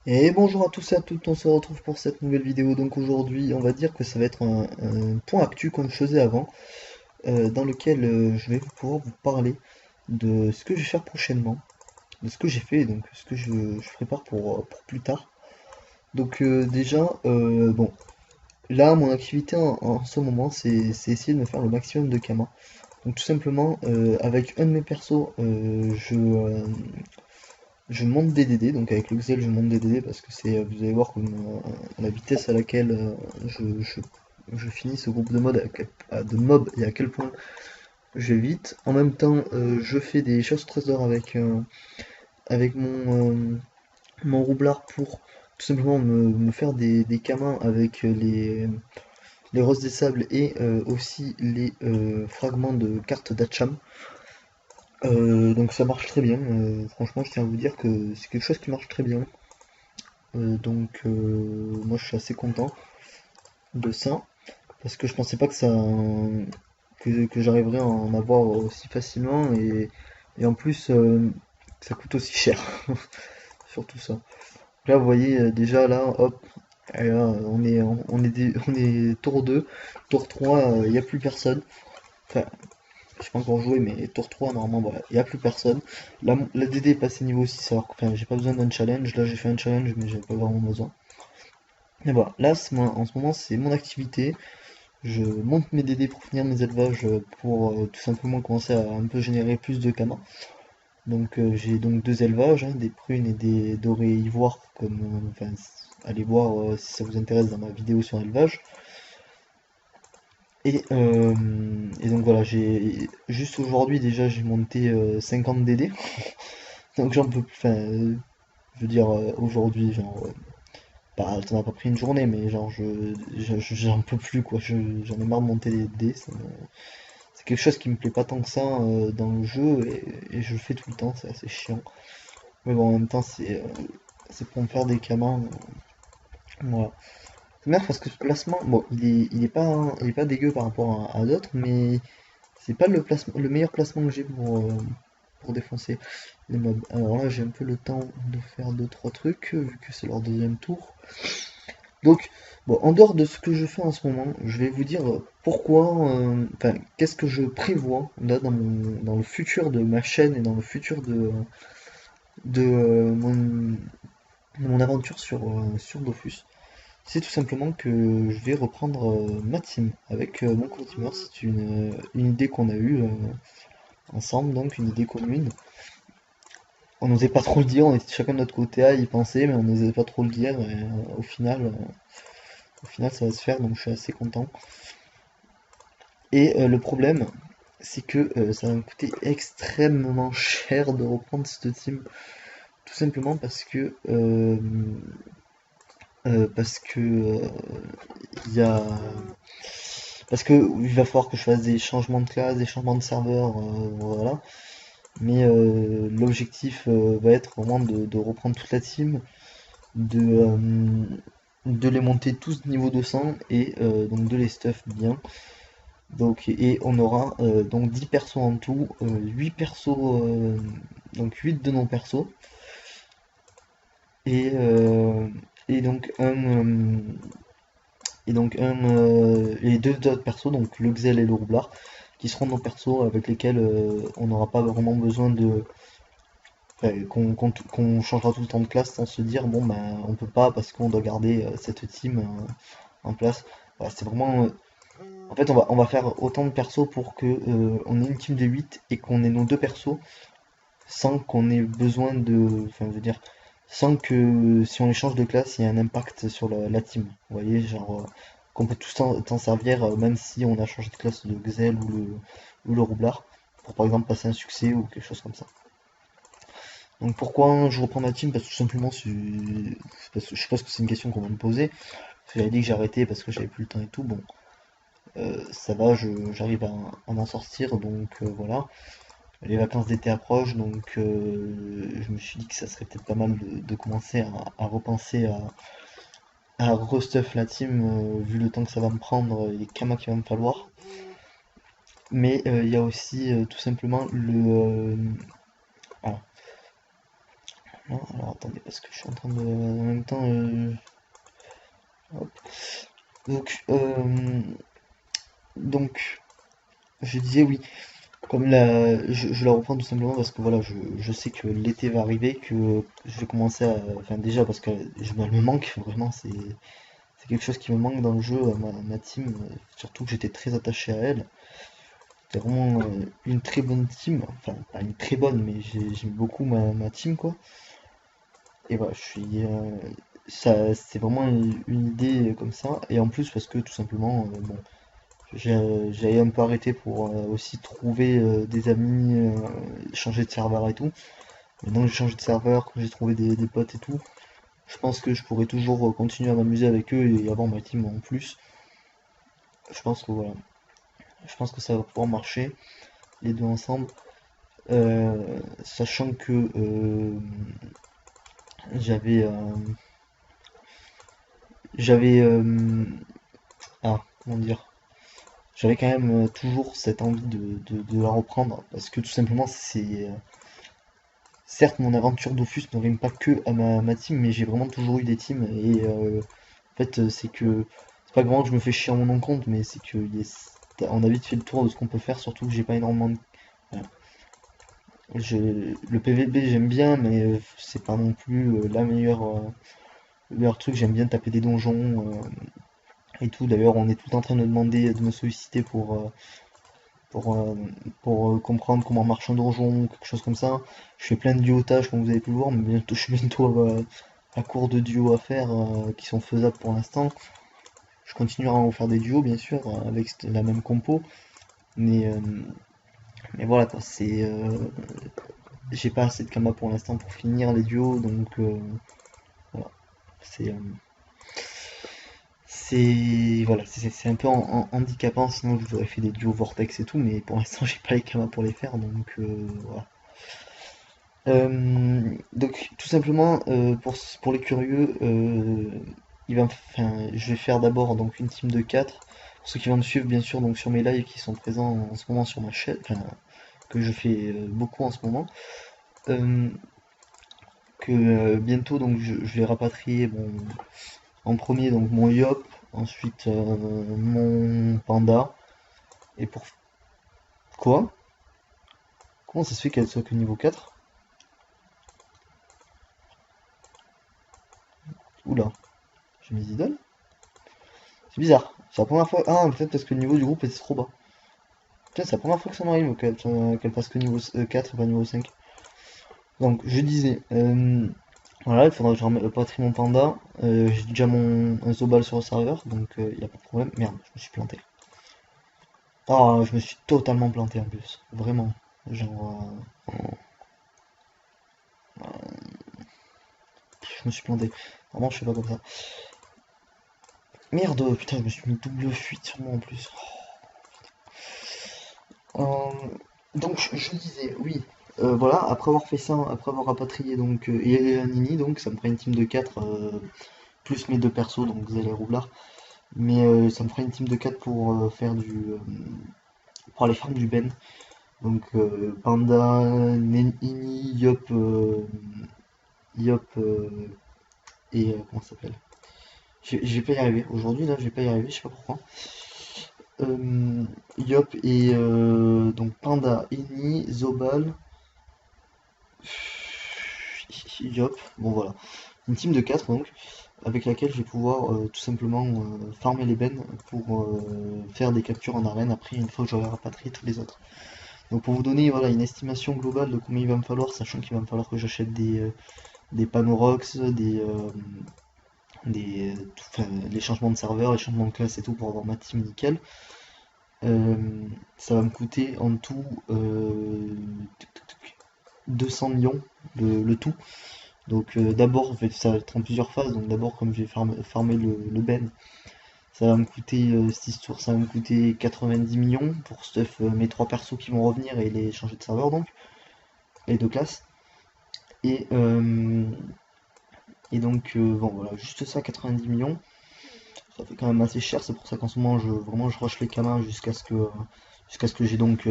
Et bonjour à tous et à toutes, on se retrouve pour cette nouvelle vidéo. Donc aujourd'hui, on va dire que ça va être un point actu comme je faisais avant, dans lequel je vais pouvoir vous parler de ce que je vais faire prochainement, de ce que j'ai fait, et donc ce que je prépare pour plus tard. Donc déjà, bon, là, mon activité en ce moment, c'est essayer de me faire le maximum de Kama. Donc tout simplement, avec un de mes persos, je monte des DD, donc avec le Xel je monte des DD parce que c'est, vous allez voir comme la vitesse à laquelle je finis ce groupe de mode, de mobs et à quel point je vais vite. En même temps, je fais des choses trésors avec mon roublard pour tout simplement me faire des camins avec les roses des sables et aussi les fragments de cartes d'Acham. Donc ça marche très bien, franchement je tiens à vous dire que c'est quelque chose qui marche très bien. Moi je suis assez content de ça parce que je pensais pas que j'arriverais à en avoir aussi facilement et en plus ça coûte aussi cher. Surtout ça. Là vous voyez déjà là hop et là, on est tour 2 tour 3 il n'y a plus personne. Enfin j'ai pas encore joué mais tour 3 normalement voilà, il n'y a plus personne. La DD est passée niveau 6 alors que enfin, j'ai pas besoin d'un challenge. Là j'ai fait un challenge mais j'avais pas vraiment besoin. Et voilà, là en ce moment c'est mon activité. Je monte mes DD pour finir mes élevages pour tout simplement commencer à un peu générer plus de kamas. Donc j'ai donc deux élevages, hein, des prunes et des dorés ivoire, comme enfin, allez voir si ça vous intéresse dans ma vidéo sur l'élevage. Et donc voilà, j'ai juste aujourd'hui déjà j'ai monté 50 DD. Donc j'en peux enfin je veux dire aujourd'hui genre bah, ça m'a pas pris une journée mais genre j'en peux plus quoi, j'en ai marre de monter des dés, c'est quelque chose qui me plaît pas tant que ça dans le jeu et je le fais tout le temps, c'est assez chiant. Mais bon, en même temps, c'est pour me faire des camins. Voilà. C'est bien parce que ce placement, bon, il est pas dégueu par rapport à d'autres, mais c'est pas le meilleur placement que j'ai pour défoncer les mobs. Alors là, j'ai un peu le temps de faire deux trois trucs, vu que c'est leur deuxième tour. Donc, bon, en dehors de ce que je fais en ce moment, je vais vous dire pourquoi, enfin, qu'est-ce que je prévois là dans le futur de ma chaîne et dans le futur de mon aventure sur Dofus. C'est tout simplement que je vais reprendre ma team avec mon co-teamer. C'est une idée qu'on a eue ensemble, donc une idée commune. On n'osait pas trop le dire, on était chacun de notre côté à y penser, mais on n'osait pas trop le dire. Et, au final, ça va se faire, donc je suis assez content. Et le problème, c'est que ça va me coûter extrêmement cher de reprendre cette team. Tout simplement parce que il y a parce que il va falloir que je fasse des changements de classe, des changements de serveur, voilà. Mais l'objectif va être vraiment de reprendre toute la team, de, euh, de les monter tous niveau 200 et donc de les stuff bien. Donc, et on aura donc 10 persos en tout, 8 persos, donc 8 de nos persos, et, euh, et donc et deux autres persos, donc le Xel et le Roublard, qui seront nos persos avec lesquels on n'aura pas vraiment besoin enfin, qu'on changera tout le temps de classe sans se dire bon ben on peut pas parce qu'on doit garder cette team en place. Voilà, c'est vraiment. En fait on va faire autant de persos pour que on ait une team de 8 et qu'on ait nos deux persos sans qu'on ait besoin de. Enfin je veux dire, sans que si on les change de classe, il y ait un impact sur la team. Vous voyez, genre qu'on peut tout s'en servir, même si on a changé de classe de Xel ou le Roublard, pour par exemple passer un succès ou quelque chose comme ça. Donc pourquoi je reprends ma team? Parce que tout simplement, parce que je pense que c'est une question qu'on va me poser. Parce que j'avais dit que j'arrêtais parce que j'avais plus le temps et tout. Bon, ça va, j'arrive à m'en sortir, donc voilà. Les vacances d'été approchent, donc je me suis dit que ça serait peut-être pas mal de commencer à repenser à restuff la team, vu le temps que ça va me prendre et les kamas qu'il va me falloir. Mais il y a aussi tout simplement ah, Non, alors attendez, parce que je suis en train de... En même temps... hop. Donc, donc, je disais oui, comme je la reprends tout simplement parce que voilà, je sais que l'été va arriver, que je vais commencer à... Enfin déjà parce que elle me manque, vraiment, c'est quelque chose qui me manque dans le jeu, ma team, surtout que j'étais très attaché à elle. C'était vraiment une très bonne team, enfin pas une très bonne, mais j'aime beaucoup ma team quoi. Et voilà, ça, c'est vraiment une idée comme ça. Et en plus parce que tout simplement, bon, j'avais un peu arrêté pour aussi trouver des amis, changer de serveur et tout. Maintenant que j'ai changé de serveur, que j'ai trouvé des potes et tout, je pense que je pourrais toujours continuer à m'amuser avec eux et avoir ma team en plus. Je pense que voilà, je pense que ça va pouvoir marcher les deux ensemble. Sachant que j'avais j'avais comment dire, j'avais quand même toujours cette envie de la reprendre parce que tout simplement c'est certes mon aventure Dofus ne rime pas que à ma team, mais j'ai vraiment toujours eu des teams et en fait c'est que c'est pas vraiment que je me fais chier en mon compte, mais c'est que on a vite fait le tour de ce qu'on peut faire, surtout que j'ai pas énormément de... voilà. Le PVP j'aime bien, mais c'est pas non plus le meilleur truc. J'aime bien taper des donjons et tout. D'ailleurs, on est tout le temps en train de me demander de me solliciter pour, euh, pour comprendre comment marche un donjon ou quelque chose comme ça. Je fais plein de duotages comme vous avez pu le voir, mais bientôt, je suis bientôt à court de duos à faire qui sont faisables pour l'instant. Je continuerai à en faire des duos bien sûr avec la même compo, mais, euh, mais voilà quoi, j'ai pas assez de kama pour l'instant pour finir les duos, donc voilà. C'est euh, voilà, c'est un peu handicapant, sinon je vous aurais fait des duos Vortex et tout, mais pour l'instant j'ai pas les kamas pour les faire, donc voilà. Donc tout simplement pour les curieux, je vais faire d'abord donc une team de 4. Pour ceux qui vont me suivre bien sûr donc sur mes lives qui sont présents en ce moment sur ma chaîne, enfin que je fais beaucoup en ce moment. Euh, que bientôt donc je vais rapatrier en premier donc mon Yop, ensuite mon Panda. Et pour quoi? Comment ça se fait qu'elle soit que niveau 4? Oula, j'ai mes idoles? C'est bizarre. C'est la première fois. Ah, peut-être parce que le niveau du groupe était trop bas. Tiens, c'est la première fois que ça m'arrive qu'elle passe que niveau 4 et pas niveau 5. Donc, je disais, voilà, il faudra que je rapatrie mon panda. J'ai déjà un Zobal sur le serveur, donc il n'y a pas de problème. Merde, je me suis planté. Ah, je me suis totalement planté en plus. Vraiment. Genre, je me suis planté. Vraiment, je fais pas comme ça. Merde, putain, je me suis mis double fuite sur moi en plus. Euh, donc je disais, oui, voilà, après avoir fait ça, après avoir rapatrié donc et Nini, donc ça me fera une team de 4 plus mes deux persos, donc Zell et Roublard. Mais ça me fera une team de 4 pour faire pour aller farm du Ben. Donc Panda, Nini, Yop et comment ça s'appelle? Je vais pas y arriver. Aujourd'hui là, je vais pas y arriver, je sais pas pourquoi. Yop et donc Panda, Eni, Zobal. Yop, bon voilà. Une team de 4 donc, avec laquelle je vais pouvoir tout simplement farmer les bennes pour faire des captures en arène après une fois que j'aurai rapatrié tous les autres. Donc pour vous donner voilà, une estimation globale de combien il va me falloir, sachant qu'il va me falloir que j'achète des Panorox, enfin, les changements de serveur, les changements de classe et tout pour avoir ma team nickel. Ça va me coûter en tout 200 millions le tout. Donc d'abord, en fait, ça va être en plusieurs phases. Donc d'abord, comme je vais farmer le Ben, ça va me coûter 6 tours, ça va me coûter 90 millions pour stuff mes trois persos qui vont revenir et les changer de serveur donc, et de classe. Et, euh, et donc bon voilà, juste ça, 90 millions. Ça fait quand même assez cher, c'est pour ça qu'en ce moment vraiment je rush les kamas jusqu'à ce que j'ai donc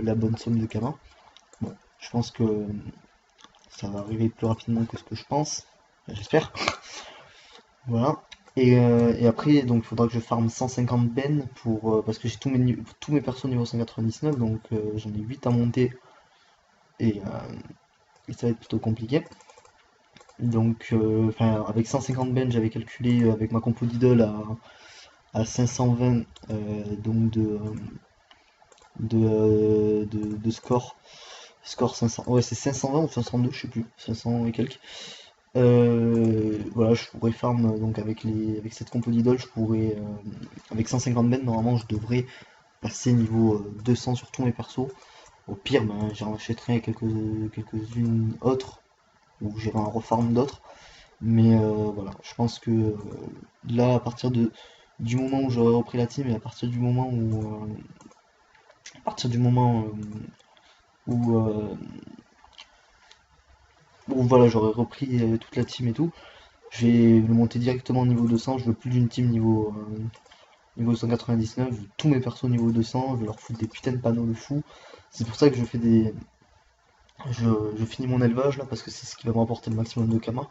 la bonne somme de kamas. Bon, je pense que ça va arriver plus rapidement que ce que je pense, enfin, j'espère. Voilà. Et après, donc il faudra que je farme 150 bennes pour, parce que j'ai tous mes persos niveau 199, donc j'en ai 8 à monter et, ça va être plutôt compliqué. Donc, enfin, avec 150 bennes, j'avais calculé avec ma compo d'idole à 520 donc de score. Score 500, ouais, c'est 520 ou 502, je sais plus, 500 et quelques. Voilà, je pourrais farm donc avec cette compo d'idole, je pourrais avec 150 bennes normalement je devrais passer niveau 200 sur tous mes persos. Au pire, ben, j'en achèterai quelques-unes autres ou j'irai en refarm d'autres. Mais voilà, je pense que là, à partir du moment où j'aurai repris la team et à partir du moment où voilà, j'aurai repris toute la team et tout, je vais le monter directement au niveau 200. Je veux plus d'une team niveau 199. Je veux tous mes persos niveau 200. Je vais leur foutre des putains de panneaux de fou. C'est pour ça que je fais des. Je finis mon élevage là parce que c'est ce qui va me rapporter le maximum de kamas.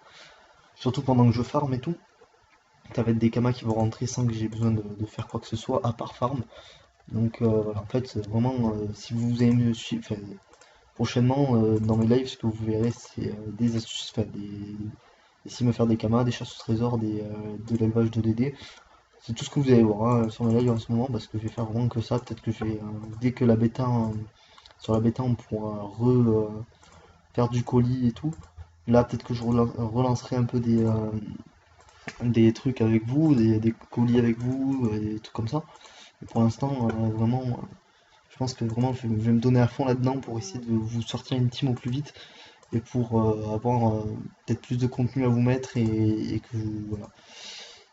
Surtout pendant que je farm et tout. Ça va être des kamas qui vont rentrer sans que j'ai besoin de faire quoi que ce soit à part farm. Donc voilà, en fait, vraiment, si vous allez me suivre, enfin, prochainement dans mes lives, ce que vous verrez, c'est des astuces, enfin, essayer de me faire des kamas, des chasses au trésor, de l'élevage de DD. C'est tout ce que vous allez voir hein, sur mes lives en ce moment, parce que je vais faire vraiment que ça. Peut-être que je vais, dès que la bêta, sur la bêta, on pourra faire du colis et tout. Là, peut-être que je relancerai un peu des trucs avec vous, des colis avec vous, des trucs comme ça. Mais pour l'instant, vraiment, je pense que vraiment, je vais me donner à fond là-dedans pour essayer de vous sortir une team au plus vite et pour avoir peut-être plus de contenu à vous mettre et que voilà.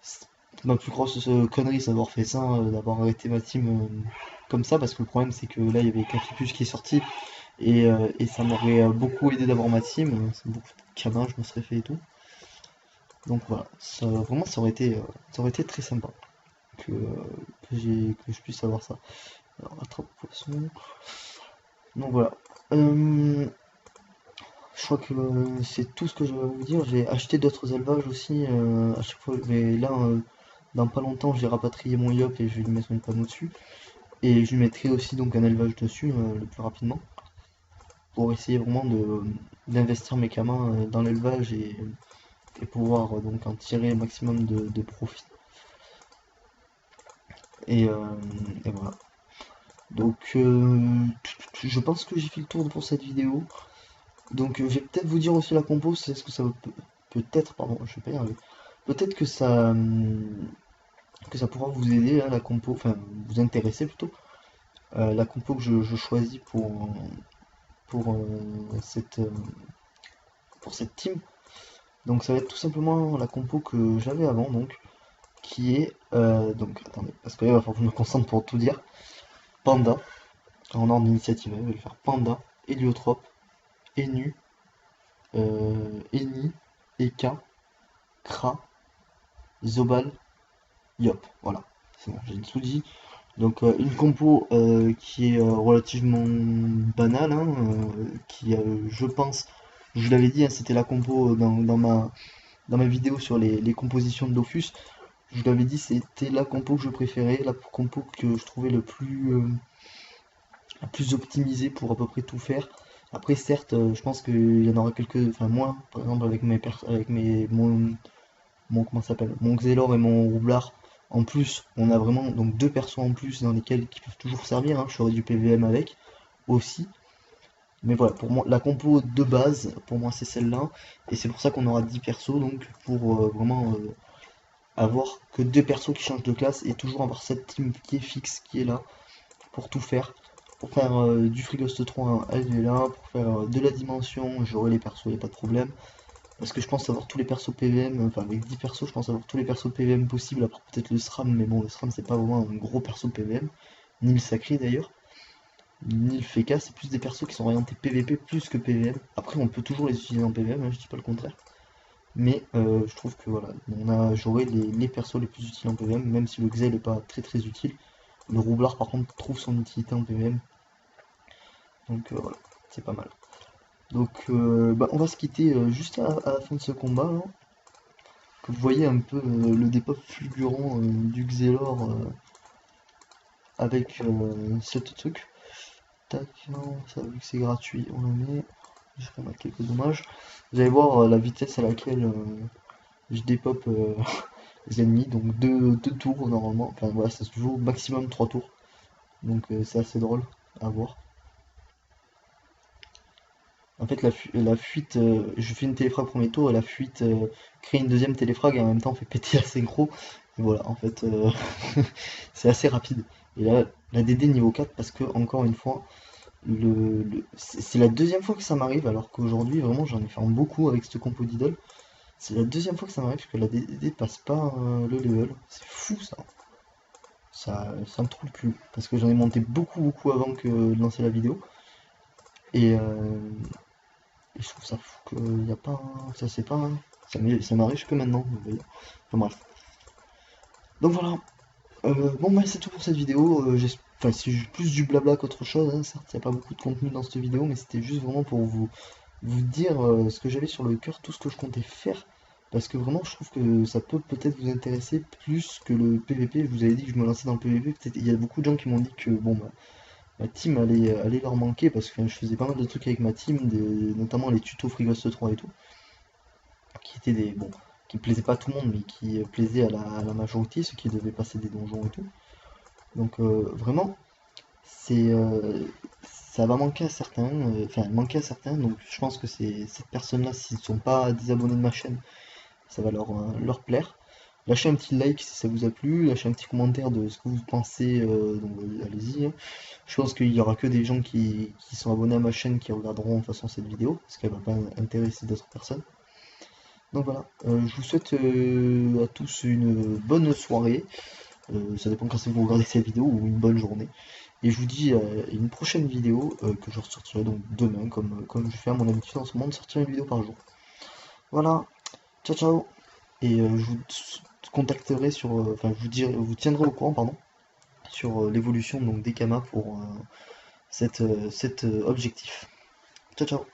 C'est ma plus grosse connerie, c'est d'avoir fait ça, d'avoir arrêté ma team comme ça, parce que le problème c'est que là il y avait Cafipus qui est sorti et ça m'aurait beaucoup aidé d'avoir ma team, c'est beaucoup de camas, je me serais fait et tout. Donc voilà, vraiment ça aurait été très sympa que je puisse avoir ça. Alors attrape poisson. Donc voilà. Je crois que c'est tout ce que je vais vous dire. J'ai acheté d'autres élevages aussi. À chaque fois, mais là, dans pas longtemps, j'ai rapatrié mon yop et je vais lui mettre un panneau dessus. Et je lui mettrai aussi donc un élevage dessus le plus rapidement. Pour essayer vraiment d'investir mes camas dans l'élevage et pouvoir donc en tirer un maximum de profit. Et, euh, et voilà. Donc je pense que j'ai fait le tour pour cette vidéo. Donc je vais peut-être vous dire aussi la compo, c'est ce que ça peut-être, pardon, je vais pas y arriver. Peut-être que ça pourra vous aider là, la compo, enfin vous intéresser plutôt. La compo que je choisis pour, euh, cette, euh, pour cette team. Donc ça va être tout simplement la compo que j'avais avant, donc, qui est donc attendez, parce que là, il va falloir que je me concentre pour tout dire. Panda, en ordre d'initiative, je vais faire Panda, Héliotrope, Enu, Eni, Eka, Kra, Zobal, Yop. Voilà, c'est bon, j'ai tout dit. Donc une compo qui est relativement banale, hein, qui je pense, je l'avais dit, hein, c'était la compo dans ma vidéo sur les compositions de Dofus. Je l'avais dit, c'était la compo que je préférais, la compo que je trouvais la plus optimisée pour à peu près tout faire. Après, certes, je pense qu'il y en aura quelques, enfin moi, par exemple avec comment ça s'appelle, mon Xelor et mon Roublard. En plus, on a vraiment donc deux persos en plus dans lesquels qui peuvent toujours servir. Hein. Je ferai du PVM avec aussi. Mais voilà, pour moi, la compo de base, pour moi, c'est celle-là. Et c'est pour ça qu'on aura 10 persos, donc pour vraiment avoir que deux persos qui changent de classe et toujours avoir cette team qui est fixe, qui est là pour tout faire. Pour faire du Freeghost 3, elle est là. Pour faire de la dimension, j'aurai les persos, il n'y a pas de problème. Parce que je pense avoir tous les persos PVM, enfin avec 10 persos, je pense avoir tous les persos PVM possibles, à part peut-être le SRAM, mais bon, le SRAM c'est pas vraiment un gros perso PVM, ni le Sacré d'ailleurs, ni le Feka, c'est plus des persos qui sont orientés PVP plus que PVM. Après, on peut toujours les utiliser en PVM, hein, je dis pas le contraire, mais je trouve que voilà, j'aurai les persos les plus utiles en PVM, même si le Xel n'est pas très très utile. Le Roublard par contre trouve son utilité en PVM, donc voilà, c'est pas mal. Donc bah, on va se quitter juste à la fin de ce combat là. Que vous voyez un peu le dépop fulgurant du Xelor avec ce truc. Tac, non, ça vu que c'est gratuit, on le met. Je vais mettre quelques dommages. Vous allez voir la vitesse à laquelle je dépop les ennemis. Donc deux tours normalement. Enfin voilà, ça se joue au maximum 3 tours. Donc c'est assez drôle à voir. En fait, la fuite, je fais une téléfrag premier tour et la fuite crée une deuxième téléfrag et en même temps fait péter la synchro. Et voilà, en fait, c'est assez rapide. Et là, la DD niveau 4 parce que, encore une fois, c'est la deuxième fois que ça m'arrive alors qu'aujourd'hui, vraiment, j'en ai fait beaucoup avec ce compo d'idole. C'est la deuxième fois que ça m'arrive que la DD passe pas le level. C'est fou ça. Ça me trouve le cul. Parce que j'en ai monté beaucoup avant que de lancer la vidéo. Et, et je trouve ça fou qu'il y a pas. Ça c'est pas. Ça m'arrive que maintenant, vous voyez. Enfin bref. Donc voilà. Bon bah c'est tout pour cette vidéo. Enfin c'est plus du blabla qu'autre chose, hein. Certes, il n'y a pas beaucoup de contenu dans cette vidéo, mais c'était juste vraiment pour vous dire ce que j'avais sur le cœur, tout ce que je comptais faire. Parce que vraiment je trouve que ça peut peut-être vous intéresser plus que le PVP. Je vous avais dit que je me lançais dans le PVP. Peut-être il y a beaucoup de gens qui m'ont dit que bon bah ma team allait leur manquer parce que je faisais pas mal de trucs avec ma team, notamment les tutos Frigost 3 et tout, qui étaient des bon, qui plaisaient pas à tout le monde mais qui plaisaient à la majorité, ceux qui devaient passer des donjons et tout. Donc vraiment, c'est ça va manquer à certains, enfin manquer à certains, donc je pense que ces personnes-là, s'ils ne sont pas des abonnés de ma chaîne, ça va leur plaire. Lâchez un petit like si ça vous a plu, lâchez un petit commentaire de ce que vous pensez, donc allez-y, hein. Je pense qu'il y aura que des gens qui sont abonnés à ma chaîne qui regarderont de toute façon cette vidéo, parce qu'elle va pas intéresser d'autres personnes. Donc voilà, je vous souhaite à tous une bonne soirée, ça dépend quand c'est que vous regardez cette vidéo, ou une bonne journée. Et je vous dis à une prochaine vidéo que je ressortirai donc demain, comme je fais à mon habitude en ce moment de sortir une vidéo par jour. Voilà, ciao ciao. Et je vous contacterai sur, enfin je vous dirai, vous tiendrai au courant pardon, sur l'évolution donc des Kamas pour cet objectif. Ciao ciao.